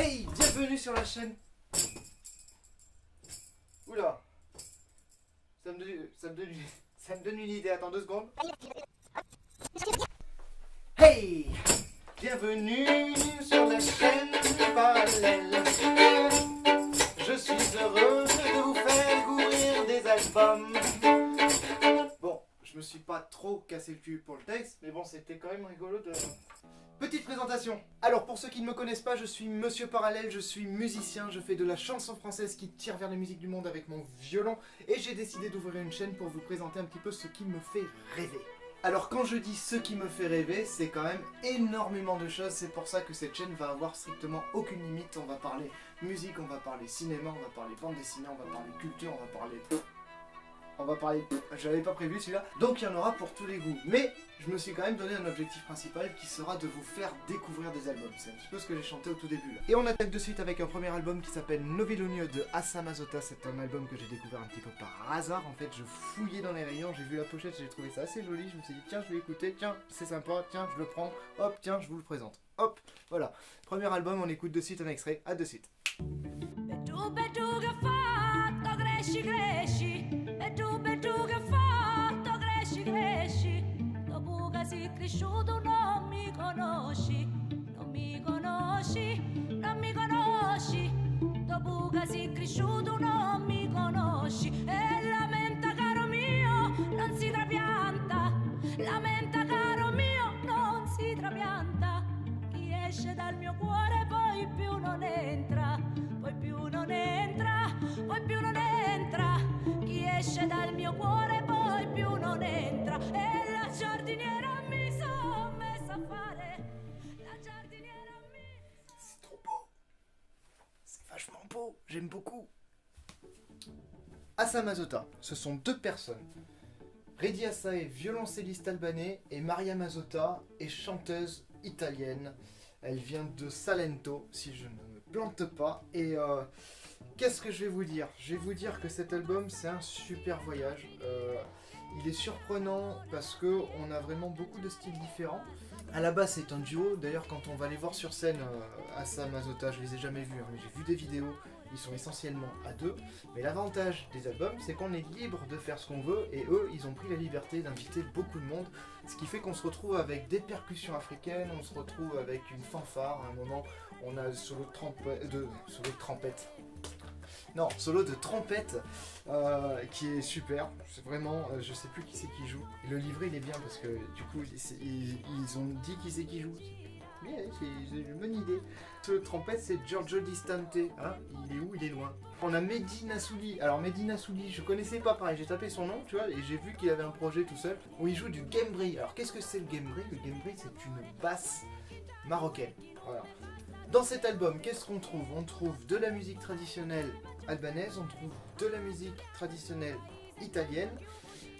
Hey, bienvenue sur la chaîne. Oula, ça me donne une idée, attends 2 secondes. Hey, bienvenue sur la chaîne parallèle. Je suis heureux de vous faire découvrir des albums. Bon, je me suis pas trop cassé le cul pour le texte, mais bon, c'était quand même rigolo de... Petite présentation. Alors pour ceux qui ne me connaissent pas, je suis Monsieur Parallèle, je suis musicien, je fais de la chanson française qui tire vers les musiques du monde avec mon violon et j'ai décidé d'ouvrir une chaîne pour vous présenter un petit peu ce qui me fait rêver. Alors quand je dis ce qui me fait rêver, c'est quand même énormément de choses, c'est pour ça que cette chaîne va avoir strictement aucune limite. On va parler musique, on va parler cinéma, on va parler bande dessinée, on va parler culture, on va parler... J'avais pas prévu celui-là. Donc il y en aura pour tous les goûts. Mais je me suis quand même donné un objectif principal qui sera de vous faire découvrir des albums. C'est un petit peu ce que j'ai chanté au tout début là. Et on attaque de suite avec un premier album qui s'appelle Novilonio de Assa Mazzotta. C'est un album que j'ai découvert un petit peu par hasard. En fait, je fouillais dans les rayons, j'ai vu la pochette, j'ai trouvé ça assez joli. Je me suis dit tiens, je vais écouter, tiens, c'est sympa, tiens, je le prends, hop, tiens, je vous le présente. Hop, voilà. Premier album, on écoute de suite un extrait. À de suite. Sei cresciuto non mi conosci, non mi conosci, non mi conosci. Dopo che sei cresciuto non mi conosci. E lamenta caro mio, non si trapianta. Lamenta caro mio, non si trapianta. Chi esce dal mio cuore poi più non entra, poi più non entra, poi più non entra. Chi esce dal mio cuore poi più non entra. E la giardiniera C'est trop beau. C'est vachement beau. J'aime beaucoup. Assa Mazzotta, ce sont deux personnes. Redi Assa est violoncelliste albanais et Maria Mazzotta est chanteuse italienne. Elle vient de Salento, si je ne me plante pas. Et qu'est-ce que je vais vous dire? Je vais vous dire que cet album, c'est un super voyage. Il est surprenant parce qu'on a vraiment beaucoup de styles différents. À la base, c'est un duo. D'ailleurs, quand on va les voir sur scène, Assa Mazzotta, je les ai jamais vus, hein, mais j'ai vu des vidéos. Ils sont essentiellement à deux. Mais l'avantage des albums, c'est qu'on est libre de faire ce qu'on veut. Et eux, ils ont pris la liberté d'inviter beaucoup de monde. Ce qui fait qu'on se retrouve avec des percussions africaines. On se retrouve avec une fanfare. À un moment, on a solo de trompette. Non, solo de trompette qui est super. C'est vraiment, je sais plus qui c'est qui joue. Et le livret il est bien parce que du coup ils ont dit qui c'est qui joue. Mais c'est une bonne idée. Ce trompette c'est Giorgio Distante. Hein, il est où? Il est loin. On a Mehdi Nassouli. Alors Mehdi Nassouli, je connaissais pas pareil. J'ai tapé son nom, tu vois, et j'ai vu qu'il avait un projet tout seul où il joue du gembri. Alors qu'est-ce que c'est le gembri? Le gembri c'est une basse marocaine. Voilà. Dans cet album, qu'est-ce qu'on trouve? On trouve de la musique traditionnelle albanaise, on trouve de la musique traditionnelle italienne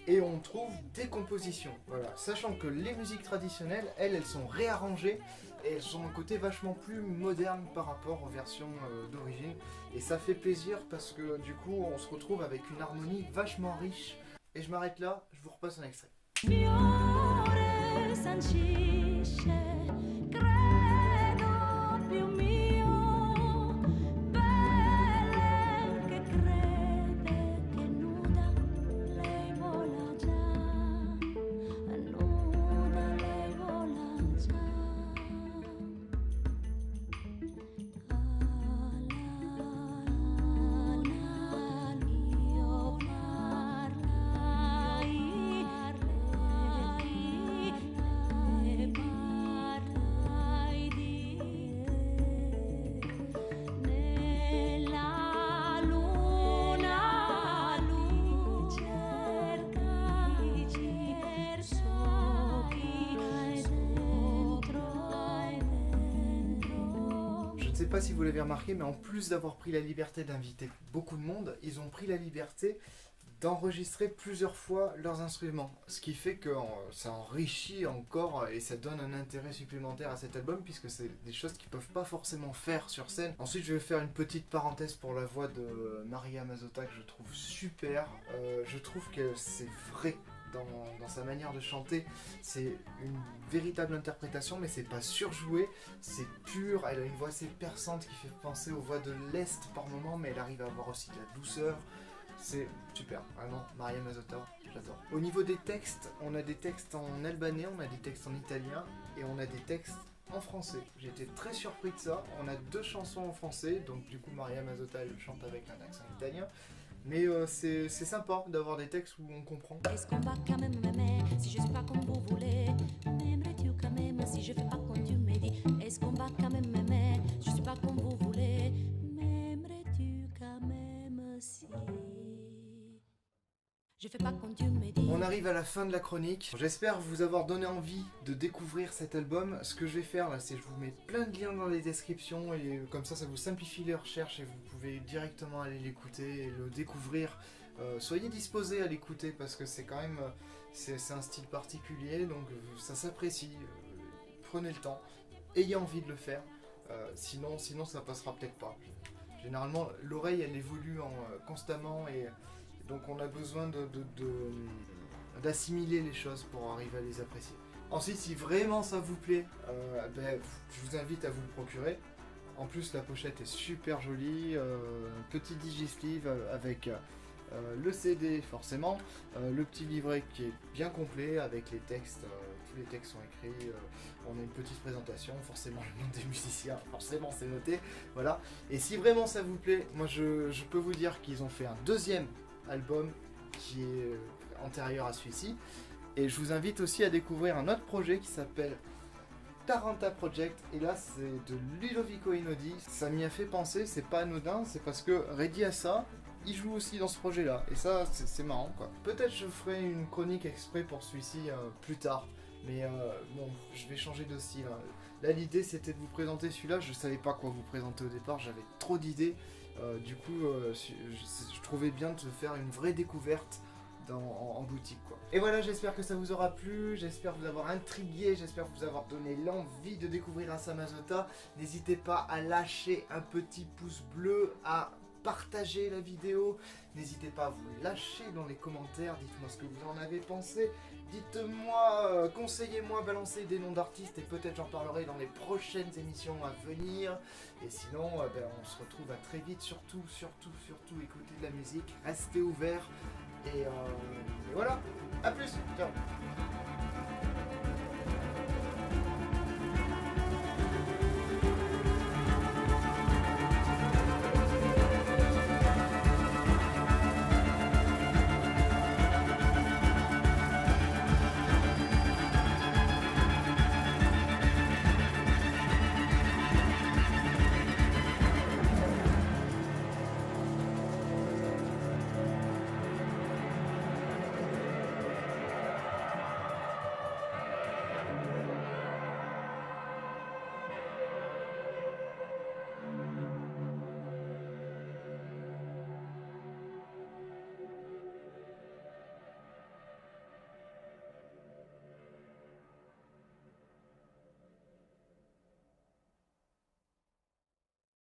et on trouve des compositions. Voilà. Sachant que les musiques traditionnelles, elles sont réarrangées et elles ont un côté vachement plus moderne par rapport aux versions d'origine. Et ça fait plaisir parce que du coup, on se retrouve avec une harmonie vachement riche. Et je m'arrête là, je vous repasse un extrait. Je ne sais pas si vous l'avez remarqué, mais en plus d'avoir pris la liberté d'inviter beaucoup de monde, ils ont pris la liberté d'enregistrer plusieurs fois leurs instruments. Ce qui fait que ça enrichit encore et ça donne un intérêt supplémentaire à cet album puisque c'est des choses qu'ils peuvent pas forcément faire sur scène. Ensuite je vais faire une petite parenthèse pour la voix de Maria Mazzotta que je trouve super. Je trouve que c'est vrai dans sa manière de chanter. C'est une véritable interprétation, mais c'est pas surjoué, c'est pur. Elle a une voix assez perçante qui fait penser aux voix de l'Est par moment, mais elle arrive à avoir aussi de la douceur. C'est super, vraiment, Maria Mazotta, j'adore. Au niveau des textes, on a des textes en albanais, on a des textes en italien, et on a des textes en français. J'ai été très surpris de ça. On a 2 chansons en français, donc du coup Maria Mazotta elle chante avec un accent italien. Mais c'est sympa d'avoir des textes où on comprend. Est-ce qu'on va quand même m'aimer si je suis pas comme vous voulez? M'aimerais-tu quand même si je fais pas comme tu me dis? Est-ce qu'on va quand même m'aimer? Je suis pas comme vous voulez. M'aimerais-tu quand même si je fais pas comme tu me dis? On arrive à la fin de la chronique. J'espère vous avoir donné envie de découvrir cet album. Ce que je vais faire là, c'est que je vous mets plein de liens dans les descriptions et comme ça vous simplifie les recherches et vous pouvez directement aller l'écouter et le découvrir. Soyez disposés à l'écouter parce que c'est quand même c'est un style particulier, donc ça s'apprécie. Prenez le temps, ayez envie de le faire. Sinon ça passera peut-être pas. Généralement, l'oreille elle évolue constamment et donc on a besoin d'assimiler les choses pour arriver à les apprécier. Ensuite, si vraiment ça vous plaît, je vous invite à vous le procurer. En plus, la pochette est super jolie, petit digisleeve avec le CD forcément, le petit livret qui est bien complet avec les textes, tous les textes sont écrits, on a une petite présentation, forcément le nom des musiciens, forcément c'est noté, voilà. Et si vraiment ça vous plaît, moi je peux vous dire qu'ils ont fait un 2e album qui est antérieur à celui-ci, et je vous invite aussi à découvrir un autre projet qui s'appelle Taranta Project, et là c'est de Ludovico Einaudi. Ça m'y a fait penser, c'est pas anodin, c'est parce que Ready Assa il joue aussi dans ce projet là, et ça c'est marrant quoi. Peut-être je ferai une chronique exprès pour celui-ci plus tard, mais bon, je vais changer de style. Là l'idée c'était de vous présenter celui-là, je savais pas quoi vous présenter au départ, j'avais trop d'idées. Du coup, je trouvais bien de faire une vraie découverte en boutique quoi. Et voilà, j'espère que ça vous aura plu, j'espère vous avoir intrigué, j'espère vous avoir donné l'envie de découvrir Assa Mazotta. N'hésitez pas à lâcher un petit pouce bleu, à partager la vidéo, n'hésitez pas à vous lâcher dans les commentaires, dites-moi ce que vous en avez pensé, dites-moi, conseillez-moi, balancez des noms d'artistes et peut-être j'en parlerai dans les prochaines émissions à venir. Et sinon, on se retrouve à très vite, surtout écoutez de la musique, restez ouverts et voilà, à plus, ciao.